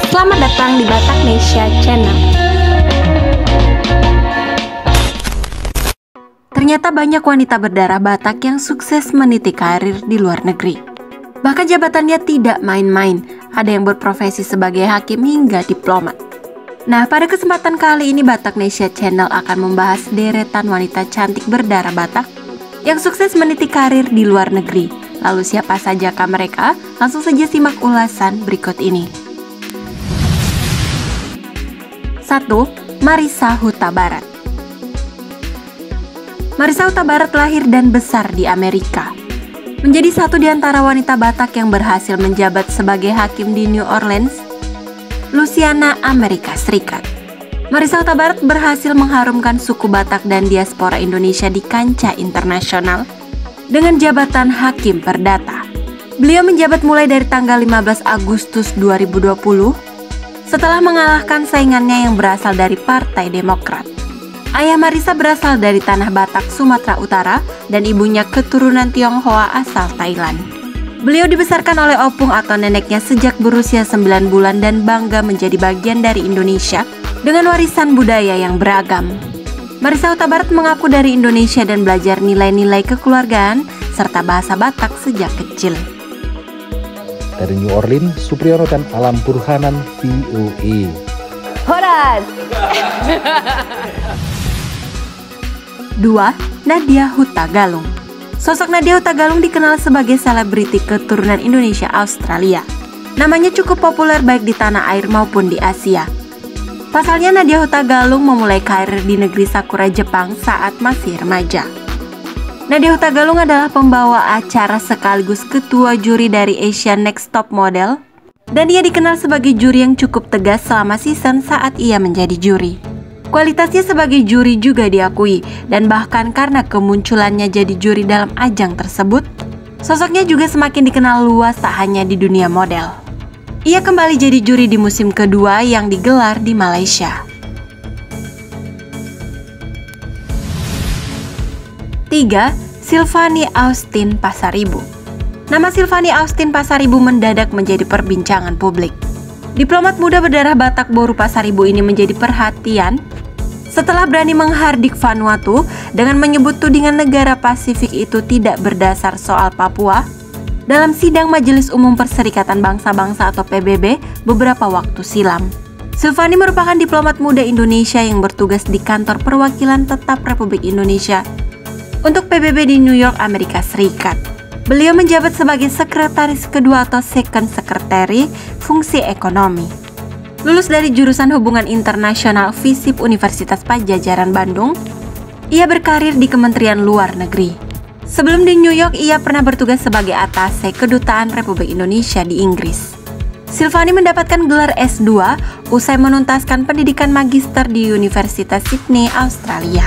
selamat datang di Bataknesia Channel. Ternyata banyak wanita berdarah Batak yang sukses meniti karir di luar negeri. Bahkan jabatannya tidak main-main, ada yang berprofesi sebagai hakim hingga diplomat. Nah, pada kesempatan kali ini Bataknesia Channel akan membahas deretan wanita cantik berdarah Batak yang sukses meniti karir di luar negeri. Lalu siapa sajakah mereka? Langsung saja simak ulasan berikut ini. 1. Marisa Huta Barat. Marisa Huta Barat lahir dan besar di Amerika. Menjadi satu di antara wanita Batak yang berhasil menjabat sebagai hakim di New Orleans, Louisiana, Amerika Serikat. Marisa Huta Barat berhasil mengharumkan suku Batak dan diaspora Indonesia di kancah internasional dengan jabatan Hakim Perdata. Beliau menjabat mulai dari tanggal 15 Agustus 2020 setelah mengalahkan saingannya yang berasal dari Partai Demokrat. Ayah Marisa berasal dari tanah Batak, Sumatera Utara dan ibunya keturunan Tionghoa asal Thailand. Beliau dibesarkan oleh opung atau neneknya sejak berusia 9 bulan dan bangga menjadi bagian dari Indonesia dengan warisan budaya yang beragam. Marisa Huta Barat mengaku dari Indonesia dan belajar nilai-nilai kekeluargaan serta bahasa Batak sejak kecil. Dari New Orleans, Supriyono dan Alam Burhanan, VOA. Horas! 2. Nadia Huta Galung. Sosok Nadia Huta Galung dikenal sebagai selebriti keturunan Indonesia Australia. Namanya cukup populer baik di tanah air maupun di Asia. Pasalnya Nadia Huta Galung memulai karir di negeri Sakura, Jepang saat masih remaja. Nadia Huta Galung adalah pembawa acara sekaligus ketua juri dari Asian Next Top Model dan ia dikenal sebagai juri yang cukup tegas selama season saat ia menjadi juri. Kualitasnya sebagai juri juga diakui dan bahkan karena kemunculannya jadi juri dalam ajang tersebut, sosoknya juga semakin dikenal luas tak hanya di dunia model. Ia kembali jadi juri di musim kedua yang digelar di Malaysia. 3. Sylvanie Austin Pasaribu. Nama Sylvanie Austin Pasaribu mendadak menjadi perbincangan publik. Diplomat muda berdarah Batak Boru Pasaribu ini menjadi perhatian setelah berani menghardik Vanuatu dengan menyebut tudingan negara Pasifik itu tidak berdasar soal Papua dalam sidang Majelis Umum Perserikatan Bangsa-Bangsa atau PBB beberapa waktu silam. Sylvanie merupakan diplomat muda Indonesia yang bertugas di kantor perwakilan tetap Republik Indonesia untuk PBB di New York, Amerika Serikat. Beliau menjabat sebagai sekretaris kedua atau second secretary fungsi ekonomi. Lulus dari jurusan Hubungan Internasional FISIP Universitas Padjadjaran Bandung, ia berkarir di Kementerian Luar Negeri. Sebelum di New York, ia pernah bertugas sebagai atase Kedutaan Republik Indonesia di Inggris. Sylvanie mendapatkan gelar S2 usai menuntaskan pendidikan magister di Universitas Sydney, Australia.